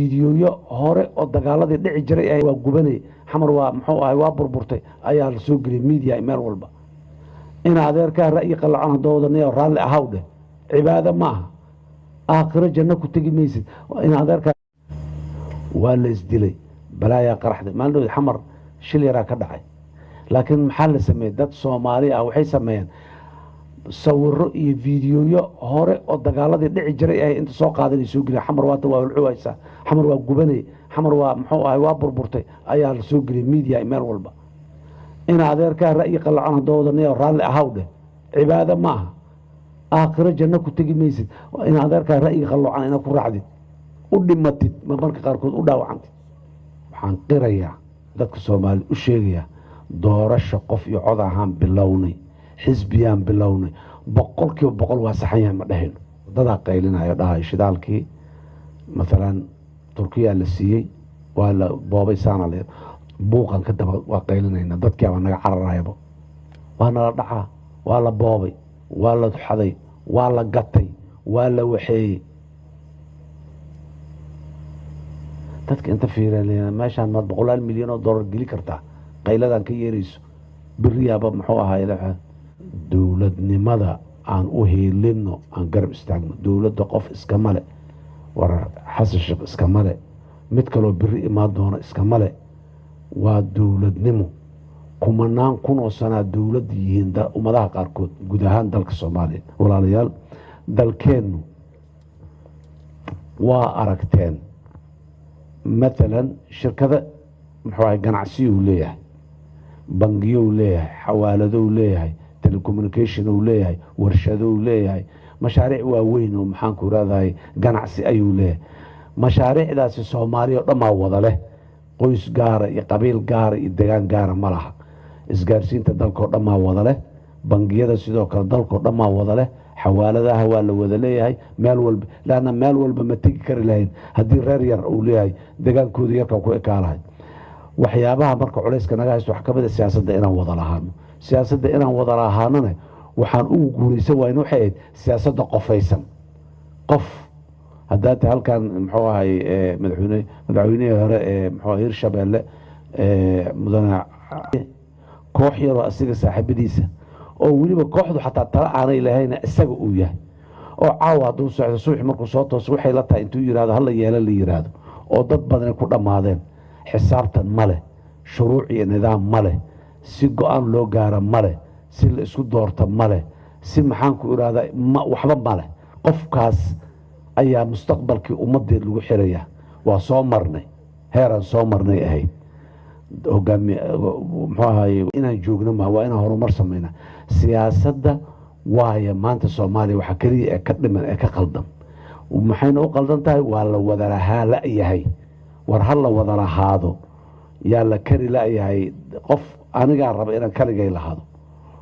fiidiyoyo hore oo dagaaladii dhici jiray ay waa gubanay xamar waa muxuu ahay waa burburtay ayaa la soo geliyay media meel walba in adeerka ra'yi qalcan doodanayo raalli ahawde cibaado ma aha aakhiro janno ku tagi maysid in adeerka waa la isdilay balaaya qaraxday maalin xamar shil yara ka dhacay laakiin maxaa la sameeyay dad Soomaali ah waxay sameeyeen sawirro iyo fiidiyoyo hore oo dagaaladii dhici jiray ay inta soo qaadanay soo geliyay xamar waa ulcuwaysa xamar waa gubanay xamar waa muxuu ahay waa burburtay ayaa la soo geliyay media meel walba in adeerka ra'yi qalcan doodanayo raalli ahawde cibaado ma aha aakhiro janno ku tagi maysid in adeerka ra'yi qalcan ina ku raacdid u dhimatid marka qaarkood u dhaawacantid waxaan qirayaa dadka Soomaali u sheegaya doorasho qof iyo cod ahaan bilownay xisbiyaan bilownay boqolkiiba boqol waa saxan yahay ma dhahin dada qaylinayo dhahay shidaalkii مثلا تركيا la siiyay waa la boobay saanaleed buuqan ka daba waa qaylinayna dadkii waa naga cararayba waa la dhacaa waa la boobay waa la xaday waa la gatay waa la waxeeyay dadka inta fiirinayna meeshaan ma $100 milyan geli kartaa qayladan ka yeerayso biriyaaba muxuu ahaa ilaa dawladnimada aan u heelino aan garab istaagno dawladda qof iska male war xasan sheekh iska male mid kale biri imaan doona iska male waa dawladnimo kumanaan kun oo sana dawlad yihiin ummadaha qaarkood guud ahaan dalka Soomaaliya walaalayaal dalkeenu waa aragteen مثلا شركة محوها ganacsiyo leeyahay bangiyo leeyahay xawaalado leeyahay telecommunication leeyahay warshado leeyahay mashaariic waaweyn oo maxaan ku raadahay ganacsi ayuu leeyahay mashaariicdaasi Soomaaliya dhamaa wada leh qoys gaar iyo qabiil gaar iyo deegaan gaar ma laha isgaarsiinta dalka dhamaa wada leh bangiyada sidoo kale dalka dhamaa wada leh xawaaladaha waa la wada leeyahay meel walba laana meel walba ma tagi kari lahayn hadii reer yar uu leeyahay deegaankooda yarka ku ekaalahay waxyaabaha marka culayska naga haysto wax ka mid ah siyaasadda inaan wada lahaano siyaasadda inaan wada lahaanana waxaan ugu guulaysan waa in waxay siyaasadda qofaysan qof hadda halkan muxuu ahay madaxweynaha hore muxuu Hirshabeelle mudane koox yar oo asiga saaxiibadiisa oo waliba kooxdu xataa tala aanay lahayn isaga uu yahay oo caawad uu socdo subax markuu soo tooso waxay la tahay intuu yiraahdo hal yeelo la yiraahdo oo dad badan ku dhamaadeen xisaabtan male shuruuc iyo nidaam male si go'aan loo gaaro male si la isku doorto male si maxaan ku iraahdaa waxba male qofkaas ayaa mustaqbalkii ummadeed lagu xiraya waa soo marnay heeran soo marnay ahayd hogaami muxuu ahay inaan joogno ma waa inaan horumar sameeyna siyaasadda waaya maanta Soomaaliya waxa kaliya ee ka dhiman ee ka qaldan maxayna u qaldan tahay waa la wada lahaa la yahay war hal la wada lahaado yaa la kari la yahay qof aniga raba inaan kaligay lahaado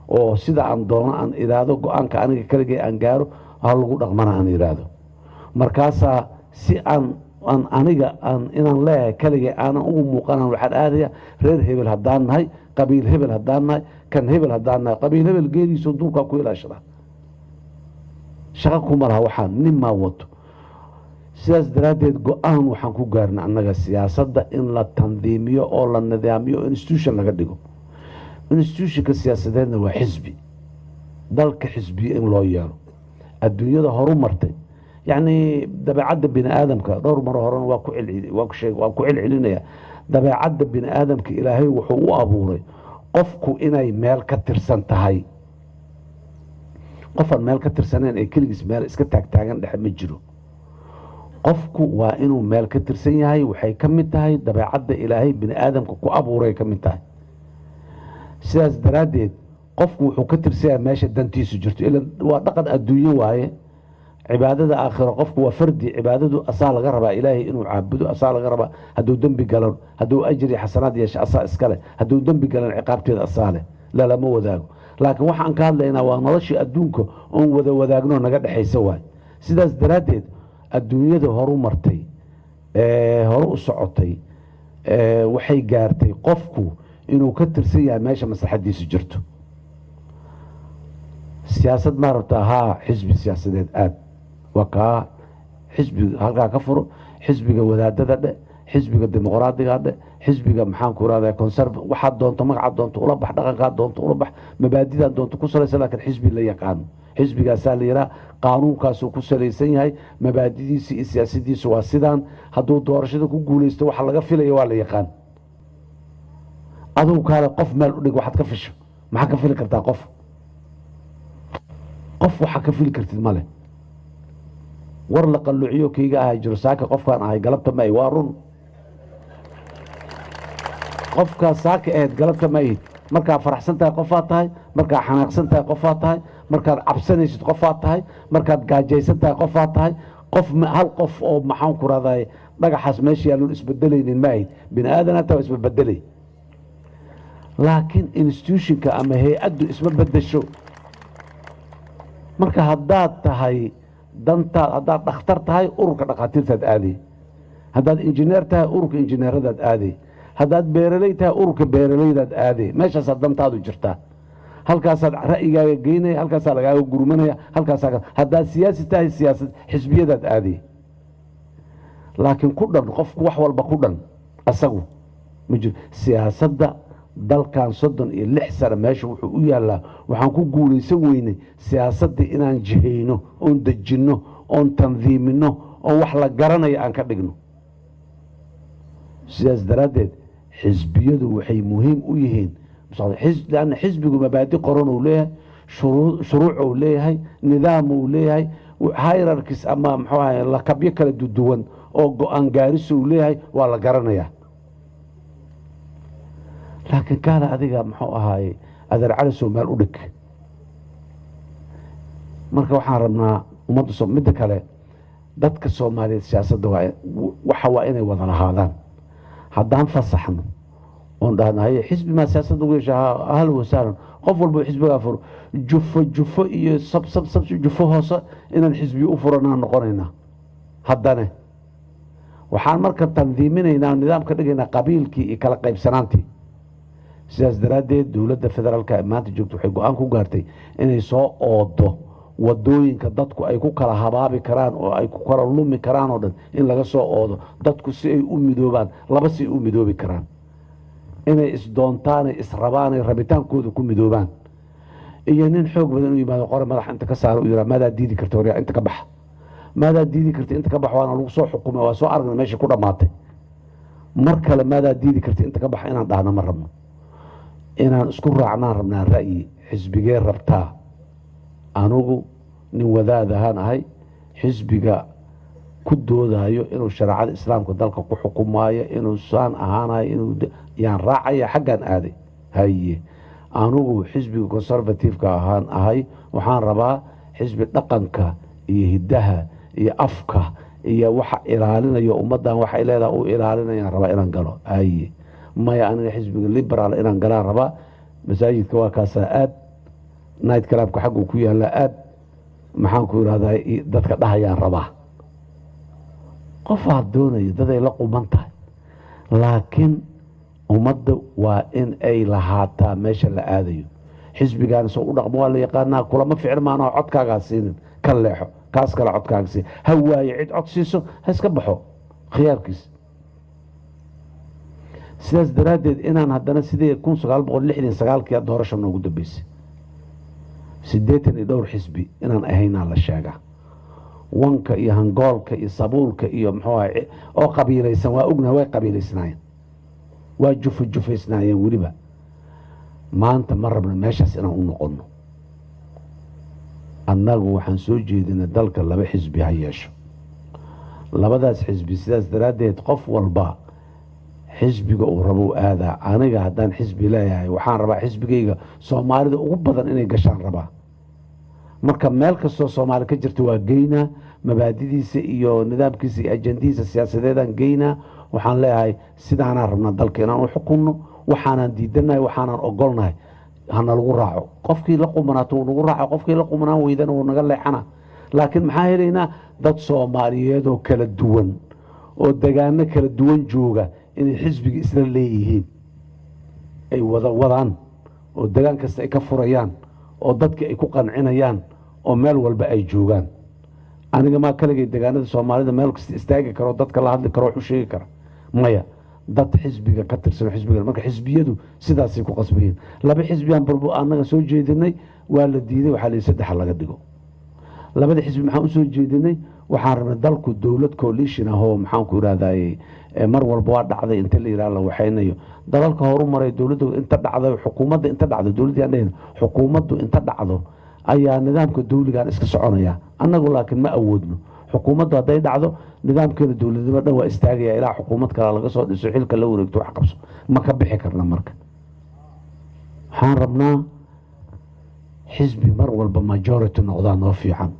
oo sida aan doono aan iraado go'aanka aniga kaligay aan gaaro hal lagu dhaqmana aan iraado markaasa si aan aniga inaan leeyahay kaligay aan ugu muuqanaan waxaan aadaya reer hebel hadaan nahay qabiil hebel hadaan nahay kan hebel hadaan nahay qabiil hebel geediisu duurka ku ilaashada shaqa kuma laha waxaan nima wato sidaas daraadeed go'aan waxaan ku gaarnaa annaga siyaasadda in la tandiimiyo oo la nidaamiyo institution laga dhigo institutionka siyaasadeedna waa xisbi dalka xisbi in loo yeelo adduunyada horumartay يعني دبعات بني آدم كدور مرة هران واكو علينا دبعات بني آدم كإلهي وحقوق أبوري قفكو إناي مال كتر سنتهاي قفا مال كتر سنين أي كل جسم مال إسكتاك تاعن ده مجرو قفكو وإنه مال كتر سنين وحي كمتهاي دبعات إلهي بني آدم كو أبوري كمتهاي سياس دراديد قفكو وحو كتر سنين ماشي دانتيسو جرتو إلا وطقد أدوية وايه عبادة آخر قفك وفردي عبادته أصال غربة إلهي إنه عابده أصال غربة هدو دنبي قالون هدو أجري حسنات يش أصال إسكاله هدو دنبي قالون عقابتي أصاله لا مو وذاقه لكن وحن كان لنا ونرشي أدونكو أن وذاقنون نقد حيسواه سيداس دراديد الدنيا ده هرو مرتي هرو صعوتي وحي قارتي قفكو إنه كتر سيئة ماشا مسا حد يسجرته سياسة ما ربطها حزب سياسة آد وكا حزب هلقا كفر xisbiga wadaadada dhe xisbiga dimuqraadiga dhe xisbiga maxaan ku raadaya conservative waxa doonto magaca doonto ula bax dhaqanka doonto ula bax mabaadida doonto ku salaysan laakiin xisbi la yaqaan xisbigaas la yiraahdo qaanuunkaas uu ku salaysan yahay mabaadidiisa iyo siyaasadiisa waa sidaan hadduu doorashada ku guuleysto waxa laga filayo waa la yaqaan aduu kaale qof meel u dhig waxaad ka fisho maxaa ka fili kartaa qof waxa ka fili kartid male war la qalluuciyo kayga ahay jiro saaka qofkaan ahay galabta ma ay waa run qofka saaka ahayd galabta ma ay markaa faraxsan tahay qofaad tahay markaa xanaaqsan tahay qofaad tahay markaad cabsanaysid qofaad tahay markaad gaajaysan tahay qofaad tahay hal qof oo maxaan ku raadaay dhagaxaas meesha yaalun isbedelaynin ma ahayd bini aadan hataa waa isbedelay laakiin institutionka ama hay-addu isma bedesho marka haddaad tahay dantaad haddaad dhakhtar tahay ururka dhakhaatiirtaad aaday haddaad injineer tahay ururka injineeradaad aaday haddaad beeraley tahay ururka beeralaydaad aaday meeshaasaad dantaadu jirtaa halkaasaad ra'yigaaga geynaya halkaasaa lagaaga gurmanaya halkaasaa haddaad siyaasi tahay siyaasad xisbiyadaad aaday laakiin ku dhan qofku wax walba ku dhan asagu ma jiro siyaasadda dalkan 36 sano meesha wuxuu u yaalaa waxaan ku guulaysan weynay siyaasaddii inaan jihayno oon dejinno oon tandiimino oo wax la garanayo aan ka dhigno sidaas daraaddeed xisbiyadu waxay muhiim u yihiin لأن حزبه مبادئ قرن وليه شروع وليه نظام وليه هايراركس أمام حوالي لقب يكل الدوان أو أنجارس وليه ولا قرنيا لكن كان هذا محوها هذا العرس ومال أولك marka waxaan rabnaa ummadda Soomaaliyeed kale dadka Soomaaliyeed siyaasadda waxa waa inay wada lahaadaan haddaan fasaxno oon dhahnahay xisbi ma siyaasadda ugu yeeshaa ahal wasaaran qof walba xisbiga furo jufo iyo sab jufo hoose inaan xisbi u furanaa noqonaynaa haddana waxaan marka tandiiminaynaa nidaam ka dhigaynaa qabiilkii iyo kala qaybsanaantii sidaas daraaddeed dowladda federaalka maanta joogto waxay go'aan ku gaartay inay soo oodo wadooyinka dadku ay ku kala habaabi karaan oo ay ku kala lumi karaan oo dhan in laga soo oodo dadku si ay u midoobaan laba si u midoobi karaan inay isdoontaan israbaan rabitaankooda ku midoobaan iyo nin xoog badan u yimaado qore madax inta ka saaro u yiraahdo maada diidi karto hore inta ka bax maada diidi karto inta ka bax waana lagu soo xukumay waa soo aragnay meesha ku dhamaatay mar kale maada diidi karto inta ka bax inaan dhahno ma rabno inaan isku raacnaan rabnaa ra'yi xisbigee rabtaa anugu nin wadaad ahaan ahay xisbiga ku doodayo inuu shariicada islaamka dalka ku xukumayo inuu saan ahaanayo inuu yaan raacaya xaggan aaday haye anugu xisbiga conservative-ka ahaan ahay waxaan rabaa xisbi dhaqanka iyo hidaha iyo afka iyo waxa ilaalinayo ummadan waxa ay leedahay uu ilaalinayaan rabaa inaan galo haye maya aniga xisbiga liberal inaan galaan rabaa masaajidka waa kaasa aad night clubka xaq uu ku yaala aad maxaan ku yiraahdaa dadka dhahayaan rabaa qof aad doonayo dad ay la quman tahay laakiin ummadda waa in ay lahaataa meesha la aadayo xisbigaan soo u dhaqmo waa la yaqaanaa kulama ficil maana codkaaga siinin ka leexo kaas kale codkaaga si hawaaye cid cod siiso ha iska baxo khiyaarkiis sidaas daraaddeed inaan haddana sidii 1969 doorasho noogu dambeysay 82 xisbi inaan ahaynaa la sheegaa wanka iyo hangoolka iyo sabuulka iyo maxaa oo qabiilaysan waa ogna way qabiilaysnaayeen waa jufaysnaayeen weliba maanta ma rabno meeshaas inaan u noqono annagu waxaan soo jeedinay dalka laba xisbi ha yeesho labadaas xisbi sidaas daraaddeed qof walba xisbiga uu rabo aadaa aniga haddaan xisbi leeyahay waxaan rabaa xisbigayga soomaalida ugu badan inay gashaan rabaa marka meel kastoo Soomaali ka jirto waa geynaa mabaadidiisa iyo nidaamkiisa iyo ajandiisa siyaasadeedaan geynaa waxaan leeyahay sidaanaan rabnaa dalka inaan u xukunno waxaanaan diidanahay waxaanaan ogolnahay hana lagu raaco qofkii la qumanaato uu nagu raaco qofkii la qumanaan weydana uu naga leexana laakiin maxaa helaynaa dad Soomaaliyeed oo kala duwan oo deegaano kala duwan jooga inay xisbiga isla leeyihiin ay wadaan oo deegaan kasta ay ka furayaan oo dadka ay ku qancinayaan oo meel walba ay joogaan aniga maa kaligay deegaanada soomaalida meel kasta istaagi karo dadka la hadli karo wax u sheegi kara maya dad xisbiga ka tirsan xisbiga marka xisbiyadu sidaasay ku qasbayeen laba xisbiyaan barbu anaga soo jeedinay waa la diiday waxa la saddex laga dhigo labada xisbi maxaan u soo jeedinay waxaan rabnay dalku dawlad coalition ah oo maxaan ku iraahday mar walba waa dhacday inta la yiraahdo waxaynayo dalalka horumaray dawladdu inta dhacday xukuumadda inta dhacday dawladda aan xukuumaddu inta dhacdo ayaa nidaamka dawligan iska soconaya anagu laakiin ma awoodno xukuumaddu haday dhacdo nidaamkeena dawladnimo dhan waa istaagaya ilaa xukuumad kale laga soo dhiso xilka la wareegto wax qabso ma ka bixi karna marka waxaan rabnaa xisbi mar walba majority noqdaan oo fiican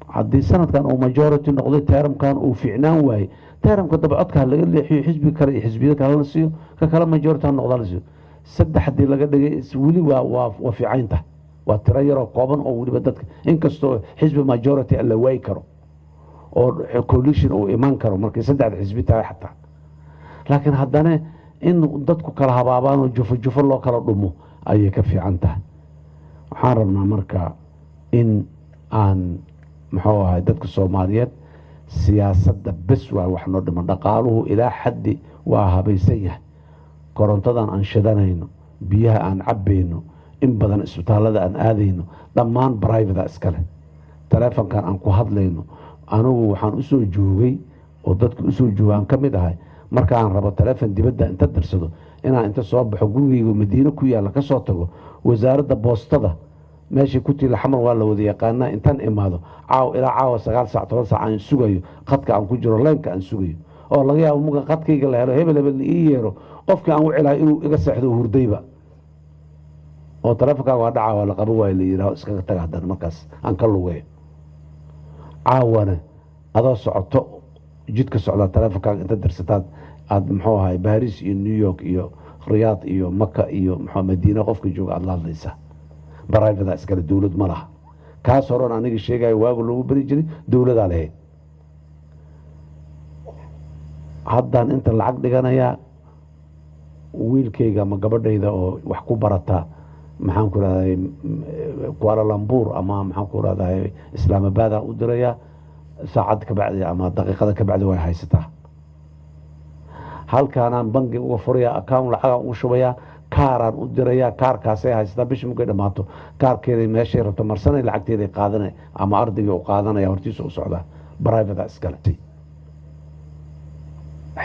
haddii sanadkan uu majority noqday teeramkan uu fiicnaan waayey teeramka dabcodka laga leexiyo xisbi kale iyo xisbiyada kale la siiyo ka kale majority noqdaa la siiyo saddex haddii laga dhigay weli waa fiicaynta waa tiro yaroo kooban oo weliba dadka inkastoo xisbi majority la waayi karo oo coalition uu imaan karo markay saddexda xisbi tahay xataa laakiin haddana in dadku kala habaabaan oo jufo loo kala dhumo ayay ka fiican tahay waxaan rabnaa marka in aan muxuu ahay dadka Soomaaliyeed siyaasadda bes waa wax noo dhiman dhaqaaluhu ilaa xaddi waa habaysan yahay korontadan aan shidanayno biyaha aan cabayno in badan isbitaalada aan aadayno dhammaan private iskale telefonkan aan ku hadlayno anigu waxaan u soo joogay oo dadku u soo joogaan kamid ahay marka aan rabo telefon dibadda inta dirsado inaan inta soo baxo gurigayga Madiina ku yaala ka soo tago wasaaradda boostada meeshii ku tiila xamar waa la wada yaqaanaa intaan imaado ilaa caawa 9 saac 10 saac aan sugayo qadka aan ku jiro leenka aan sugayo oo laga yaabo muga qadkayga la helo hebel ii yeero qofkii aan u cilaay inuu iga seexdo hurdayba oo taleefanka waa dhaca waa la qabo waa la yiraahdo iska taga hadan markaas aan ka lugeeyo caawana adoo socoto jidka socda taleefanka inta dirsataad aad muxuu ahay Paris iyo New York iyo Riyadh iyo Makka iyo Madiina qofka jooga aad la hadlaysaa private iskala dawlad ma laha kaas horan aniga sheegay waagu lagu bari jiray dawladda lahayd haddaan inta lacag dhiganaya wiilkayga ma gabadhayda oo wax ku barata maxaan ku raadayay Kuala Lumpur ama maxaan ku raadayay Islamabad u diraya saacad ka bacdi ama daqiiqada ka bacdi way haysataa halkaan aan bangi uga furaya account lacag ugu shubaya kaaraan u diraya kaarkaas ay haystaa bish mugay dhamaato kaarkeeda meeshay rabto marsanay lacagteeda qaadanay ama ardayga u qaadanaya hortiisa u socda private iskale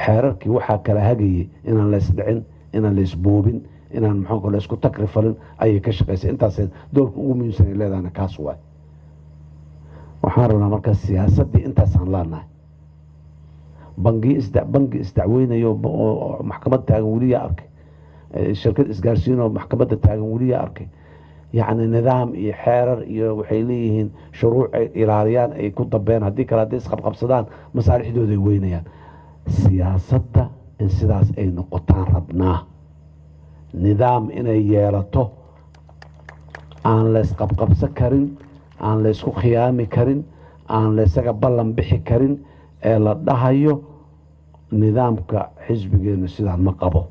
xeerarkii waxa kala hagayay inaan la isdhicin inaan la isboobin inaan maxaan ku la isku takrifalin ayay ka shaqeysay intaas doorka ugu muhiimsan ee leedahay kaas waay waxaan rabnaa marka siyaasadii intaas aan laanahay bangi isdacweynayo oo maxkamad taagan waliya arkay shirkad isgaarsiin oo maxkamadda taagan waliya arkay يعني نظام iyo xeerar iyo waxay leeyihiin shuruuc ilaaliyaan ay ku dabeen hadii kala hadii isqab qabsadaan masaalixdooda ay weynayaan siyaasadda in sidaas ay noqotaan rabnaa nidaam inay yeelato aan la isqab qabsan karin aan la isku khiyaami karin aan la isaga ballan bixi karin ee la dhahayo nidaamka xisbigeena sidaan ma qabo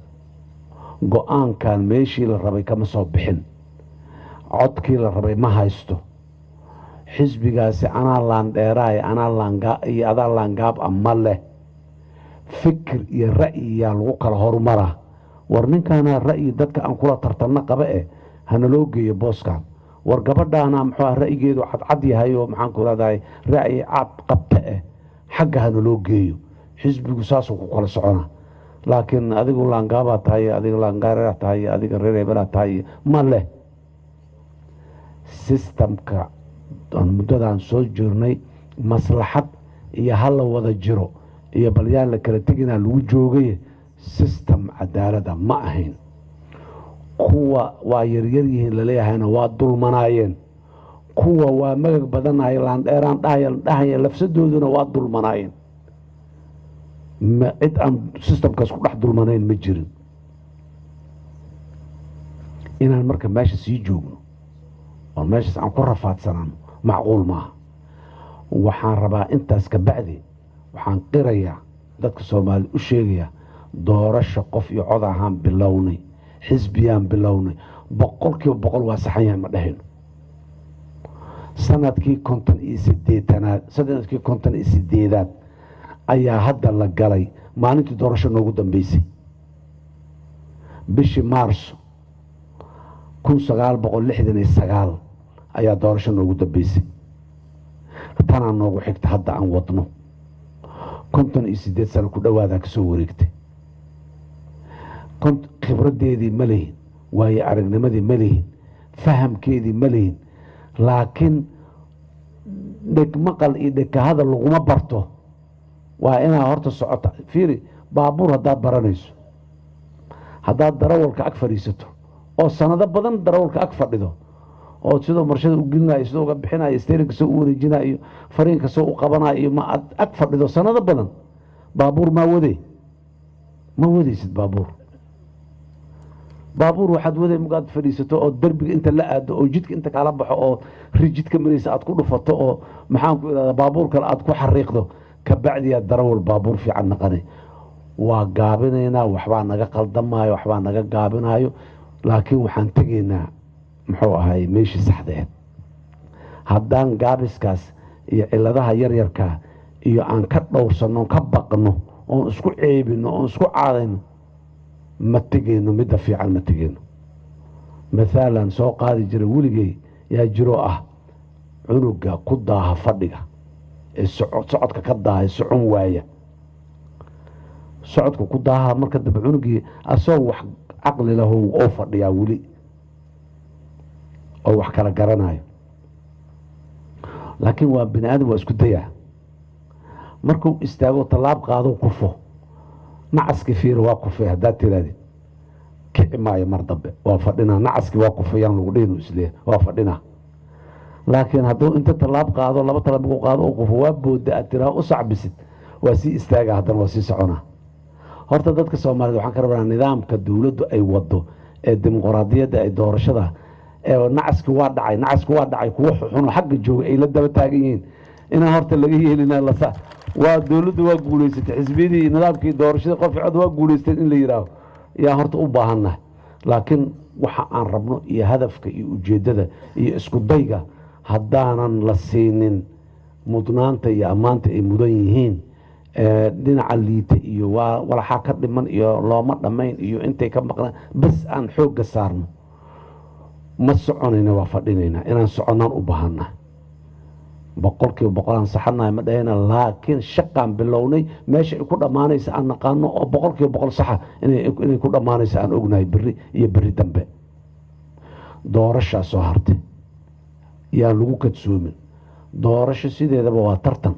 go'aankan meeshii la rabay kama soo bixin codkii la rabay ma haysto xisbigaasi anaa laan dheeraay anaa iyo adaa laangaab ama leh fikir iyo ra'yi yaa lagu kala horumara war ninkaana ra'yi dadka aan kula tartanna qaba hana loo geeyo booskan war gabadhaana muxuu ra'yigeedu cad yahay oo maxaan ku raadahay ra'yi cad qabta xagga hana loo geeyo xisbigu saas ku kala socona laakiin adigu laangaaba tahay adiga laangaara tahay adiga reereebala tahay ma leh systemka muddadan soo jirnay maslaxad iyo hal wada jiro iyo balyaan la kala tegina lagu joogay system cadaalada ma ahayn kuwa waa yaryar yihiin la leeyahayna waa dulmanaayeen kuwa waa magag badanay laan dheeraan dhahayan lafsadooduna waa dulmanaayeen ma cid aan systemkaas ku dhex dulmanayn ma jirin inaan marka meesha sii joogno oo meeshaas aan ku rafaadsanaan macquul maaha waxaan rabaa intaas ka bacdi waxaan qirayaa dadka Soomaali u sheegaya doorasho qof iyo cod ahaan bilownay xisbiyaan bilownay 100% waa saxan yahay ma dhahin sanadkii 58aad ayaa hadda la galay maalintii doorasho noogu dambeysay bishii maarso 1969 ayaa doorasho noogu dambeysay tanaa noogu xigta hadda aan wadno 58 sano ku dhawaadaa ka soo wareegtay khibradeedii ma lihin waayo aragnimadii ma lihin fahamkeedii ma lihin laakiin dhegmaqal iyo dhegkahada laguma barto waa inaa horta socota fiiri baabuur haddaad baranayso haddaad darawalka ag fadhiisato oo sanado badan darawalka ag fadhido oo sidoo marshada u gelinayo sidoo uga bixinayo steerinka soo u wareejinayo fariinka soo u qabanayo iyo ma ag fadhido sanado badan baabuur ma wadaysid baabuur waxaad waday mugaad fadhiisato oo darbiga inta la aado oo jidka inta kala baxo oo rijidka maraysa aad ku dhufato oo maxaan ku iraahdaa baabuur kale aad ku xariiqdo ka bacdiya darawal baabuur fiican naqani waa gaabinaynaa waxbaa naga qaldamaayo waxbaa naga gaabinayo laakiin waxaan tegaynaa muxuu ahay meeshii saxdeed haddaan gaabiskaas iyo ciladaha yaryarka iyo aan ka dhowrsanno ka baqno oon isku ceebino oon isku caadayno ma tegayno midda fiican ma tegayno maalan soo qaadi jira weligay yaa jiroo ah cunuga ku daaha fadhiga ee socodka ka daaha socon waaya socodka ku daaha marka dambe cunugii asagoo wax caqli lahu oo fadhiyaa weli oo wax kala garanayo laakiin waa bini aadam waa isku dayaa markuu istaago tallaab qaado kufo nacaski fiir waa kufay haddaad tiraadid kici maayo mar dambe waa fadhinaa nacaski waa kufayaan lagu dhihinu isleeya waa fadhinaa laakiin hadduu inta tallaab qaado laba tallaab ku qaado oo kufo waa booda aad tiraa u sacbisid waa sii istaaga haddana waa sii soconaa horta dadka Soomaaliyeed waxaan ka rabnaa nidaamka dawladdu ay wado ee dimuqraadiyadda ay doorashada ee nacaski waa dhacay kuwa xun xagga jooga ay la daba taagan yihiin inaan horta laga yeelina la sa waa dawladdu waa guuleysatay xisbiyadii nidaamkii doorashada qof cod waa guuleysteen in la yiraahdo yaa horta u baahannahay laakiin waxa aan rabno iyo hadafka iyo ujeedada iyo isku dayga haddaanan la siinin mudnaanta iyo ammaanta ay mudan yihiin dhinaca liita iyo walaxa ka dhiman iyo looma dhamayn iyo intay ka maqnaan bas aan xoogga saarno ma soconayna waa fadhinayna inaan soconaan u baahannahay boqolkiiba boqolaan saxanahay ma dhahayna laakiin shaqaan bilownay meesha ay ku dhammaanaysa aan naqaano oo boqolkiiba boqol saxa inay ku dhammaanaysa aan ognahay berri dambe doorashaa soo hartay yaan lagu kadsoomin doorasho sideedaba waa tartan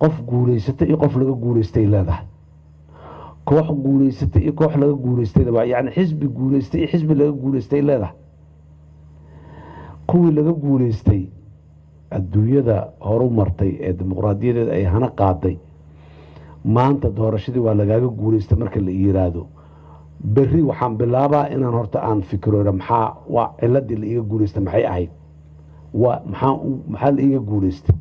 qof guulaysatay iyo qof laga guulaystay leedahay koox guulaysatay iyo koox laga guulaystay yani xisbi guulaystay iyo xisbi laga guulaystay leedahay kuwii laga guulaystay adduunyada horu martay ee dimuqraadiyadeeda ay hana qaaday maanta doorashadii waa lagaaga guulaystay marka la yiraahdo berri waxaan bilaabaa inaan horta aan fikirooda maxaa waa ciladii la iga guulaystay maxay ahayd waa maxaa la iga guulaystay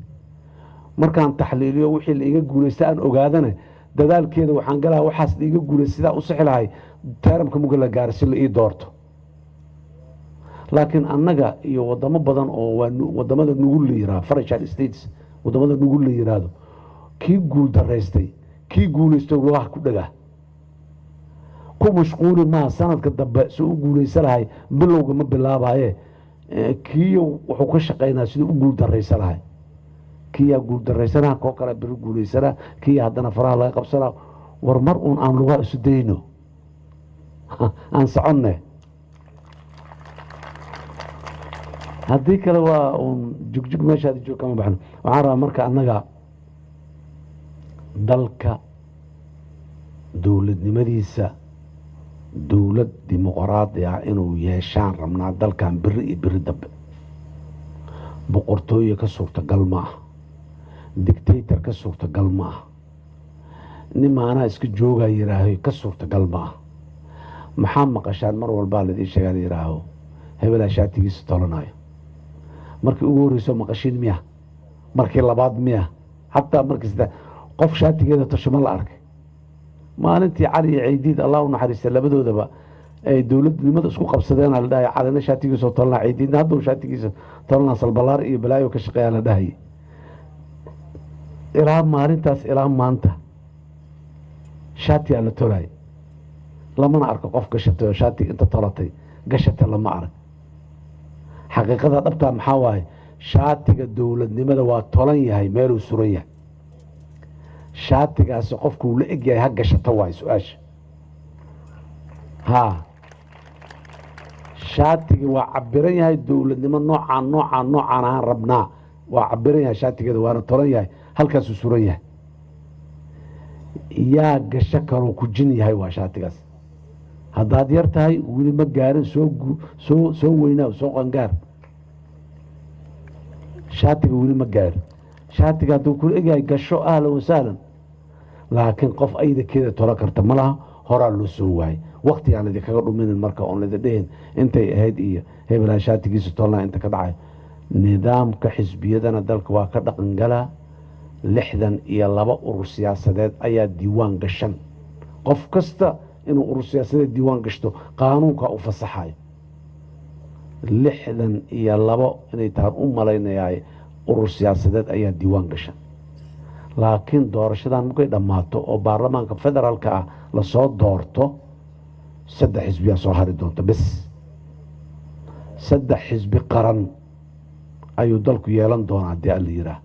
markaan taxliiliyo wixii la iga guulaystay aan ogaadana dadaalkeeda waxaan galaa waxaas la iga guulaystay sidaa u sixi lahay taaramka muga la gaaro si la ii doorto laakiin annaga iyo wadamo badan oo wadamada nugul la yiraahdo Fragile States wadamada nugul la yiraahdo kii guul daraystay kii guulaystay lugaha ku dhaga ku mashquuli ma sanadka dambe soo guulaysan lahay bilowga ma bilaabaye kii wuxuu ka shaqeynaa sidii u guul daraysan lahay kii guul daraysana koo kale bir guulaysana kii haddana faraha laga qabsana war mar uun aan lugaha isu dayno aan soconne haddii kale waa uun jugjug meeshaad joog kama baxno waxaan rabaa marka annaga dalka dowladnimadiisa dowlad dimuqraadi ah inuu yeeshaan rabnaa dalkan biri iyo biri dambe boqortooyo ka suurtagal ma ah dictator ka suurtagal ma ah nin maanaa iska joogaa yiraaho ka suurtagal ma ah maxaa maqashaan mar walbaa laidin sheegaa yiraaho hebelaa shaatigiisa tolanayo markii ugu horeyso maqashiin miya markii labaad miya hataa markii saddex qof shaatigeeda tashuma la arkay maalintii cali iyo ciidiid allah u naxariista labadoodaba ay dowladnimada isku qabsadeen la dhahay cadana shaatigiisa tolna ciidina hadda shaatigiisa tolna salbalaar iyo balaayo ka shaqeeya la dhahay ilaa maalintaas ilaa maanta shaati la tolay lama arko qof gashatay shaati inta tolatay gashatay lama arag xaqiiqada dhabta maxaa waaye shaatiga dowladnimada waa tolan yahay meel uu suran yahay shaatigaas qofku la eg yahay ha gashato waay su'aasha shaatiga waa cabiran yahay dowladnimo noocaan aan rabnaa waa cabiran yahay shaatigeeda waana tolan yahay halkaasuu suran yahay yaa gasho kaloo ku jin yahay waa shaatigaas haddaad yar tahay weli ma gaarin soo weynaa soo qangaar shaatiga weli ma gaarin shaatiga hadduu ku egyahay gasho ahlan wasahlan laakiin qof aydakeeda tola karta ma laha horaa loo soo waayay waqti aan idinkaga dhuminin marka oon lida dhehin intay ahayd iyo hebelaa shaatigiisa tolnaa inta ka dhacay nidaamka xisbiyadana dalka waa ka dhaqan galaa 62 urur siyaasadeed ayaa diiwaan gashan qof kasta inuu urur siyaasadeed diiwaan gashto qaanuunka u fasaxayo 62 inay tahan u malaynayaay urur siyaasadeed ayaa diiwaan gashan laakiin doorashadan markay dhammaato oo baarlamaanka federaalka ah lasoo doorto 3 xisbiyaa soo hari doonta bes 3 xisbi qaran ayuu dalku yeelan doonaa haddii alla yidhaah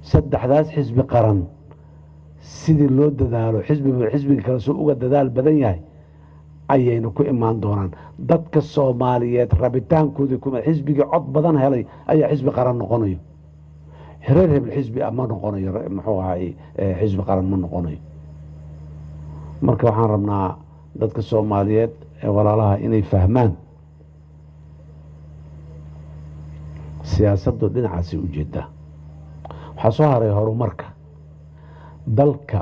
3daas xisbi qaran sidii loo dadaalo xisbiga kale soo uga dadaal badan yahay ayayna ku imaan doonaan dadka Soomaaliyeed rabitaankoodii kuma xisbiga cod badan helay ayaa xisbi qaran noqonayo reer hebel xisbi ama noqonayo muxuu ahay xisbi qaran ma noqonayo marka waxaan rabnaa dadka Soomaaliyeed ee walaalaha inay fahmaan siyaasaddu dhinacaasi u jeedaa waxaa soo haray horumarka dalka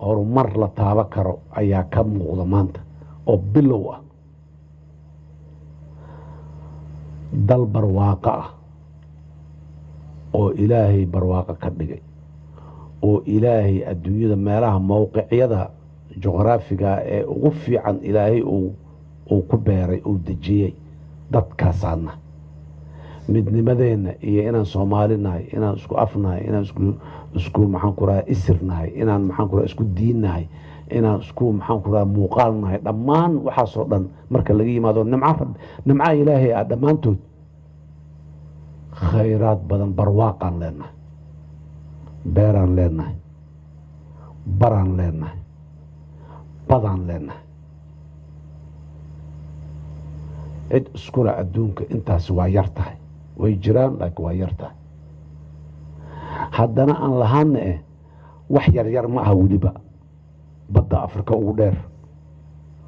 horumar la taaba karo ayaa ka muuqda maanta oo bilow ah dal barwaaqo ah oo ilaahay barwaaqo ka dhigay oo ilaahay adduunyada meelaha mowqicyada juqraafiga ee ugu fiican ilaahay uu ku beeray uu dejiyey dadkaasaana midnimadeena iyo inaan Soomaalinahay inaan isku afnahay inaan isku maxaan ku raay isirnahay inaan maxaan ku raay isku diinnahay inaan isku maxaan ku raay muuqaalnahay dhammaan waxa soo dhan marka laga yimaado nimca ilaahay ah dhamaantood khayraad badan barwaaqan leenahay beeraan leenahay baraan leenahay badan leenahay cid iskula adduunka intaas waa yar tahay way jiraan laakiin waa yar tahay haddana aan lahaana wax yar ma aha weliba badda Afrika ugu dheer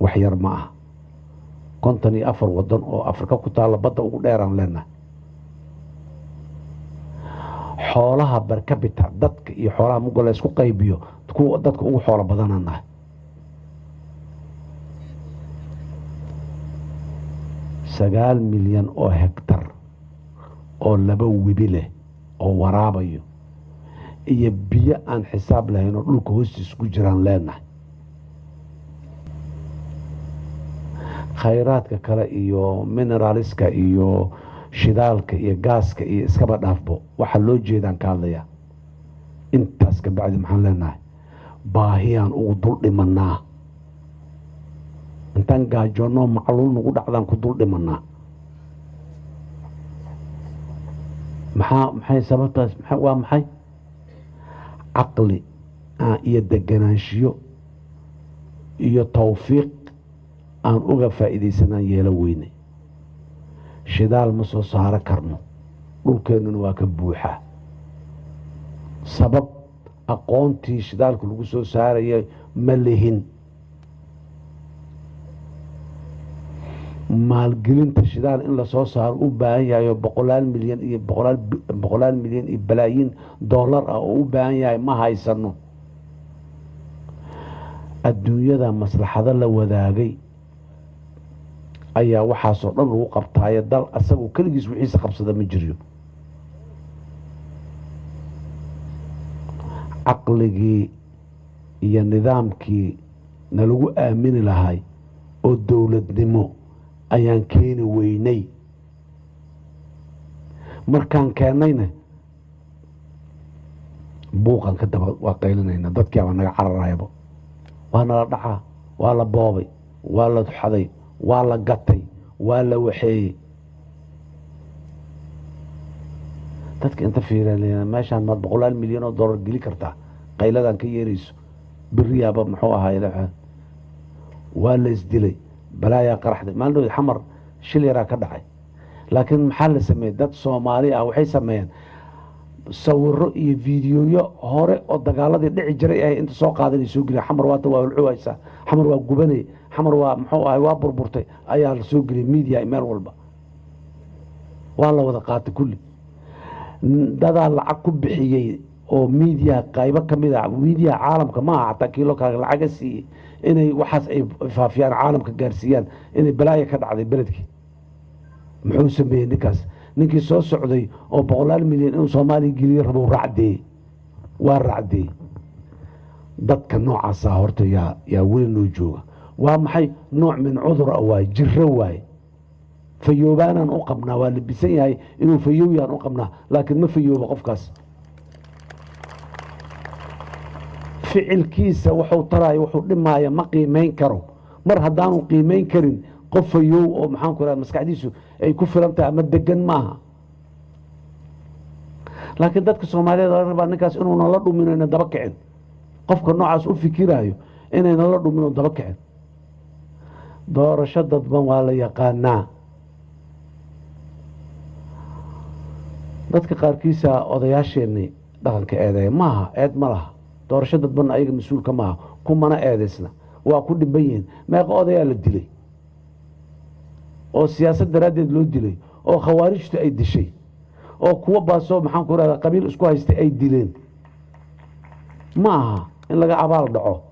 wax yar ma aha 54 wadan oo Afrika ku taala badda ugu dheeraan leenahay xoolaha per capita dadka iyo xoolaha mugol isku qaybiyo kuwa dadka ugu xoolo badananahay 9 milyan oo hektar oo laba webi leh oo waraabayo iyo biyo aan xisaab lahayn oo dhulka hoostiisa ku jiraan leenahay khayraadka kale iyo mineralska iyo shidaalka iyo gaaska iyo iskaba dhaafbo waxa loo jeedaan ka hadlaya intaas ka bacdi maxaan leenahay baahiyaan ugu dul dhimanaa intaan gaajoonno macluul nagu dhacdaan ku dul dhimanaa maxay sababtaas waa maxay caqli iyo deganaanshiyo iyo tawfiiq aan uga faa'iideysanaan yeelo weyne shidaal ma soo saaro karno dhulkeennuna waa ka buuxa sabab aqoontii shidaalka lagu soo saaraya ma lihin maalgelinta shidaal in la soo saaro u baahan yahay 100 milyan iyo 100 milyan iyo balaayiin dollar ah oo u baahan yahay ma haysano adduunyada maslaxada la wadaagay ayaa waxaasoo dhan lagu qabtaayo dal asagu kaligiis wixiisa qabsada ma jiro caqligii iyo nidaamkii nalagu aamini lahay oo dowladnimo ayaan keeni weynay markaan keennayna buuqan ka daba waa qaylinayna dadkii baa naga cararayaba waa nala dhacaa waa la boobay waa la xaday waa la gatay waa la waxeeyey dadka inta fiireen meeshaan maad $100 milyan geli kartaa qayladan ka yeerayso biriyaaba muxuu ahaay waa la isdilay balaayaa qaraxday maalin xamar shil yaraa ka dhacay laakiin maxaa la sameeyey dad Soomaali ah waxay sameeyeen sawirro iyo fiidiyoyo hore oo dagaaladii dhici jiray ay inta soo qaadanay soo geliyay xamar waa ulcuwaysa xamar waa gubanay xamar waa muxuu ahaay waa burburtay ayaa la soo geliyay media meel walba waa la wada qaatay kulli dadaa lacag ku bixiyay oo media qaybo kamid ah media caalamka ma aha takiilo ka lacag siiyay inay waxaas ay faafiyaan caalamka gaarsiiyaan inay balaayo ka dhacday beledkii muxuu sameeyay ninkaas ninkii soo socday oo $100 milyan inuu Soomaaliya geliyo rabo raacday dadka noocaas ah horta yaa weli noo jooga waa maxay nooc min cudur waa jirro waay fayoobaanaan u qabnaa waa labisan yahay inuu fayowyaan u qabnaa laakiin ma fayooba qofkaas ficilkiisa wuxuu tarayo wuxuu dhimaaya ma qiimeyn karo mar haddaanu qiimeyn karin qof fayow oo maxaan ku rahaa maskaxdiisu ay ku filan tahay ama degan maaha laakiin dadka Soomaaliyeed oo rabaa ninkaas inuu nala dhumino in daba kicin qofka noocaas u fikiraayo inay nala dhumino daba kicin doorasho dadban waa la yaqaanaa dadka qaarkiisa odayaasheenni dhaqanka eedeeya maaha eed ma laha doorasho dadban ayaga mas'uulka maaha kumana eedeysna waa ku dhiban yihiin meeqa odayaa la dilay oo siyaasad daraadeed loo dilay oo khawaarijtu ay dishay oo kuwa baasoo maxaan ku raada qabiil isku haystay ay dileen ma aha in laga abaal dhaco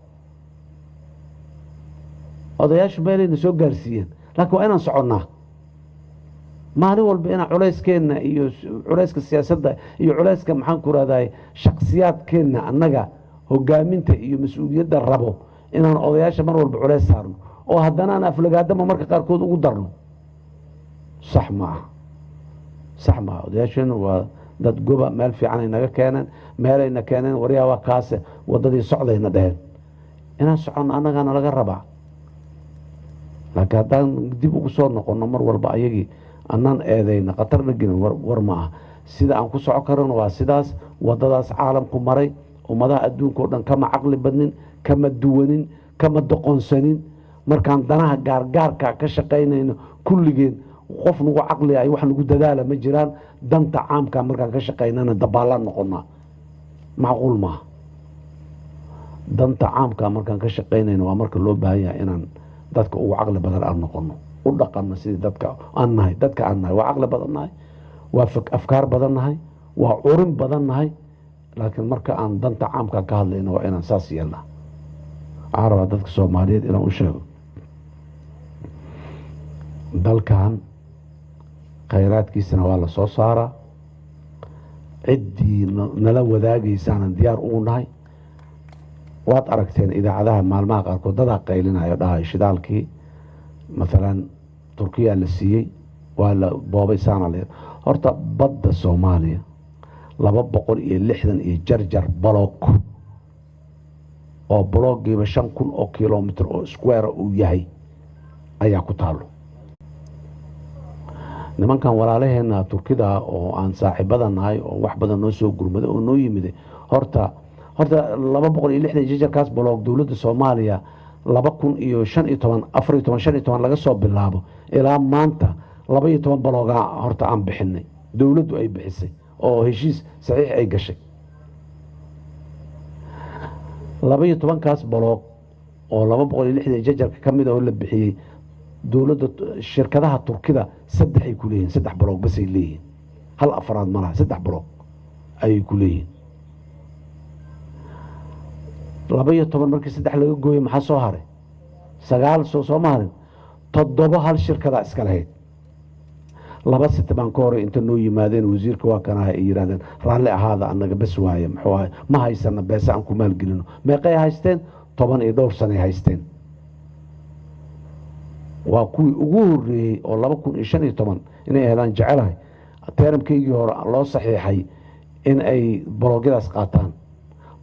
odayaashu meelayna soo gaarsiiyeen laakiin waa inaan soconnaa maalin walba inaan culayskeenna iyo culayska siyaasadda iyo culayska maxaan ku raadaay shakhsiyaadkeenna annaga hogaaminta iyo mas'uuliyadda rabo inaan odayaasha mar walba culays saarno oo haddana aan aflagaadama marka qaarkood ugu darno sax maaha odayaasheennu waa dad goba meel fiican ay naga keeneen meelayna keeneen waryaa waa kaase waddadii socdayna dheheen inaan soconno annagaana laga rabaa laakiin haddaan dib ugu soo noqonno mar walba ayagii annaan eedayna khatarna gelin war ma aha sida aan ku soco karano waa sidaas waddadaas caalamku maray ummadaha adduunka oo dhan kama caqli badnin kama duwanin kama doqonsanin markaan danaha gaargaarka ka shaqaynayno kulligeen qof nagu caqli ay wax nagu dadaala ma jiraan danta caamka markaan ka shaqaynana dabaalaan noqonnaa macquul maaha danta caamka markaan ka shaqaynayno waa marka loo baahan yahay inaan dadka ugu caqli badan aan noqono u dhaqanno sidii dadka aan nahay waa caqli badan nahay waa afkaar badan nahay waa curin badan nahay laakiin marka aan danta caamka ka hadlayno waa inaan saas yeelnaa waxaan rabaa dadka Soomaaliyeed inaan u sheego dalkan khayraadkiisana waa la soo saaraa ciddii nala wadaagaysaanan diyaar ugu nahay waad aragteen idaacadaha maalmaha qaarkood dadaa qaylinayo dhahay shidaalkii maalan Turkiya la siiyey waa la boobay saana horta badda Soomaaliya 260 iyo jarjar baloog oo baloogiiba 5,000 oo kilomitir oo square uu yahay ayaa ku taalo nimankan walaalaheena Turkida oo aan saaxiibada nahay oo wax badan noo soo gurmaday oo noo yimid horta 260 jarjarkaas baloog dawladda Soomaaliya 2015 laga soo bilaabo ilaa maanta 12 balooga horta aan bixinay dawladdu ay bixisay oo heshiis saxiix ay gashay 12 kaas baloog oo 260 jarjarka kamid ah oo la bixiyay dawladda shirkadaha Turkida 3 ay ku leeyihiin 3 baloog bas ay leeyihiin hal afraad malaha 3 baloog ay ku leeyihiin 12 markii 3 laga gooyay maxaa soo haray 9 soo maarin 7 hal shirkada iska lahayd 2 sitbaan ka hor inta noo yimaadeen wasiirka waa kana ay yiraahdeen raalli ahaada anaga bas waaye muxuu ahay ma haysana beesa aan ku maal gelino meeqay haysteen 10 iyo dhowr sano ay haysteen waa kuwii ugu horeeyay oo 2015 inay helaan jecelahay teeramkeygii hore loo saxiixay in ay bologyadaas qaataan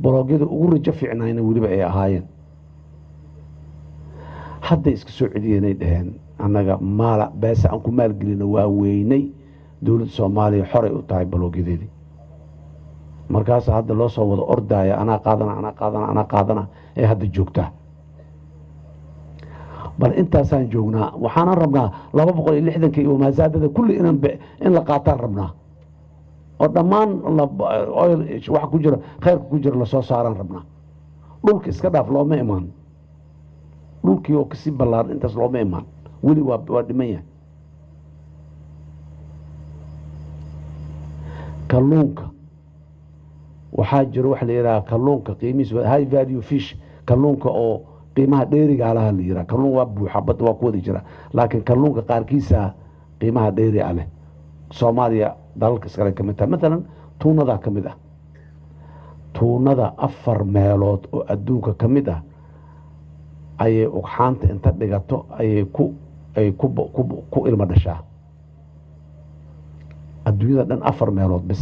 bologyada ugu rajo fiicnaayna weliba ay ahaayeen hadda iska soo celiyeenay dhaheen annaga maala beesa aan ku maalgelino waa weynay dowladda Soomaaliya xoray u tahay bologyadeedii markaas hadda loo soo wada ordaya anaa qaadana ee hadda joogtaa bal intaasaan joognaa waxaan rabnaa 260 iyo maasaadada kulli in la qaataan rabnaa oo dhammaan oil wax ku jira khayrka ku jira la soo saaran rabnaa dhulka iska dhaaf looma imaan dhulkii oo kasi ballaaran intaas looma imaan weli waa dhiman yahay kalluunka waxaa jira wax la yiraahdo kalluunka qiimihiisu high value fish kalluunka oo qiimaha dheeriga laha la yiraahdo kalluun waa buuxa bad waa ku wada jira laakiin kalluunka qaarkiisa qiimaha dheeri ah leh Soomaaliya dalalka iskale kamid tahay mesela tuunada kamid ah tuunada 4 meelood oo adduunka kamid ah ayay ugxaanta inta dhigato ayay ku ilma dhashaa adduunyada dhan 4 meelood bis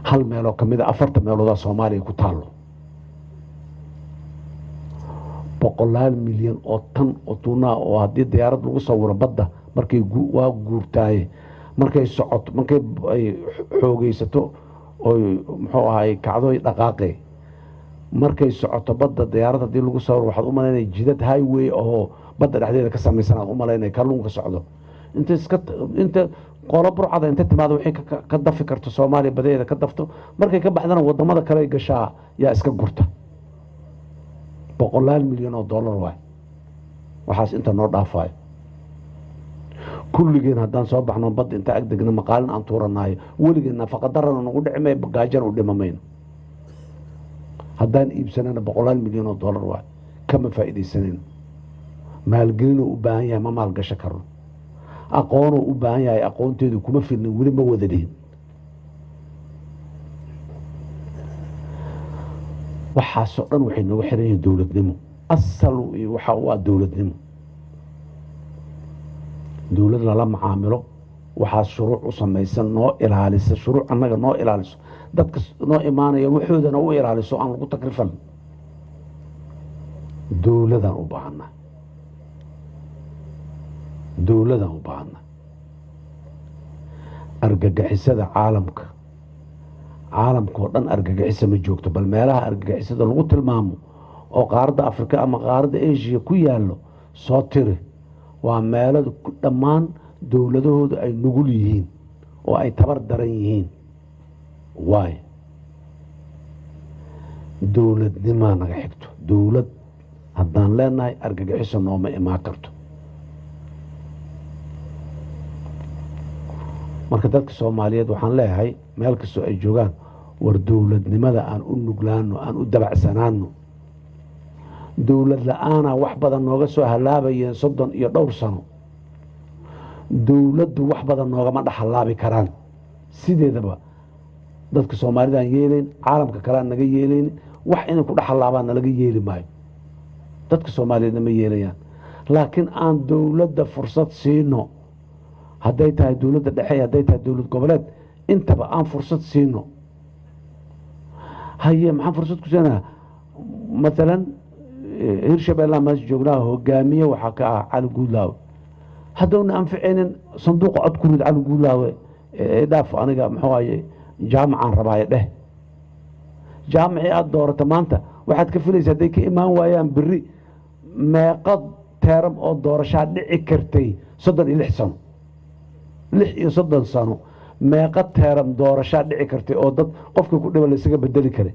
hal meeloo kamid ah 4 meelood Soomaaliya ku taalo 100 milyan oo tan oo tuuna oo hadii diyaarad lagu sawiro badda markay waa guurtaay markay socoto markay ay xoogeysato oo muxuu ahay kacdooy dhaqaaqay markay socoto badda diyaarad hadii lagu sawiro waxaad u maleynay jidad highway oo badda dhexdeeda ka samaysan aad u maleynay kalluunka socdo inta qolo burcada inta timaado wixii ka dafi karto Soomaaliya badeeda ka dafto markay ka baxdana wadamada kale gashaa yaa iska gurta 100 milyan oo dollar waay waxaas inta noo dhaafay kulligeen haddaan soo baxno badda inta agdegna maqaalin aan tuuranayo weligeed nafaqa darana nagu dhicmay bagaajan u dhimamayno haddaan iibsanana 100 milyan oo dollar waay kama faa'iideysanayno maalgelin u baahan yahay ma maalgasho karno aqoon u baahan yahay aqoonteedu kuma filin weli ma wada dhihin waxaasoo dhan waxay nooga xiran yihiin dowladnimo asal waxa uu dowladnimo dowlad la macaamilo waxaa shuruuc u samaysan noo ilaalisa shuruuc annaga noo ilaaliso dadka noo imaanaya waxoodana u ilaaliso aan lagu takrifan dowladan u baahana argagixisada caalamka oo dhan argagixisa ma joogto bal meelaha argagixisada lagu tilmaamo oo qaaradda Afrika ama qaaradda Asia ku yaalo soo tiri waa meelada dhammaan dowladahooda ay nugul yihiin oo ay tabar daran yihiin waay dowladnimo naga xigto dowlad haddaan leenahay argagixiso nooma imaan karto marka dadka Soomaaliyeed waxaan leeyahay meel kastoo ay joogaan war dowladnimada aan u nuglaano aan u dabacsanaano dowlad la'aana wax badan nooga soo halaabayeen 30 iyo dhowr sano dowladdu wax badan nooga ma dhaxalaabi karaan sideedaba dadka Soomaalida aan yeeleen caalamka kale aan naga yeeleen wax inay ku dhaxalaabaan laga yeeli maayo dadka Soomaaliyeed ma yeelayaan laakiin aan dowladda fursad siino hadday tahay dowladda dhexe hadday tahay dowlad goboleed intaba aan fursad siino haye maxaan fursad ku siinaa مثلا hirshabeelle ma joognaa hogaamiye waxa ka ah Cali Guulaawe hadawna anficeen sanduuq cod ku rid Cali Guulaawe dhaaf aniga maxaa waaye jaamacan rabaaye dheh jaamaci aad doorata maanta waxaad ka filaysaa haday ka imaan waayaan biri meeqad teeram oo doorasho dhici kartay 36 sano 36 sano meeqad teeram doorasho dhici kartay oo dad qofka ku dhibal isaga bedeli kare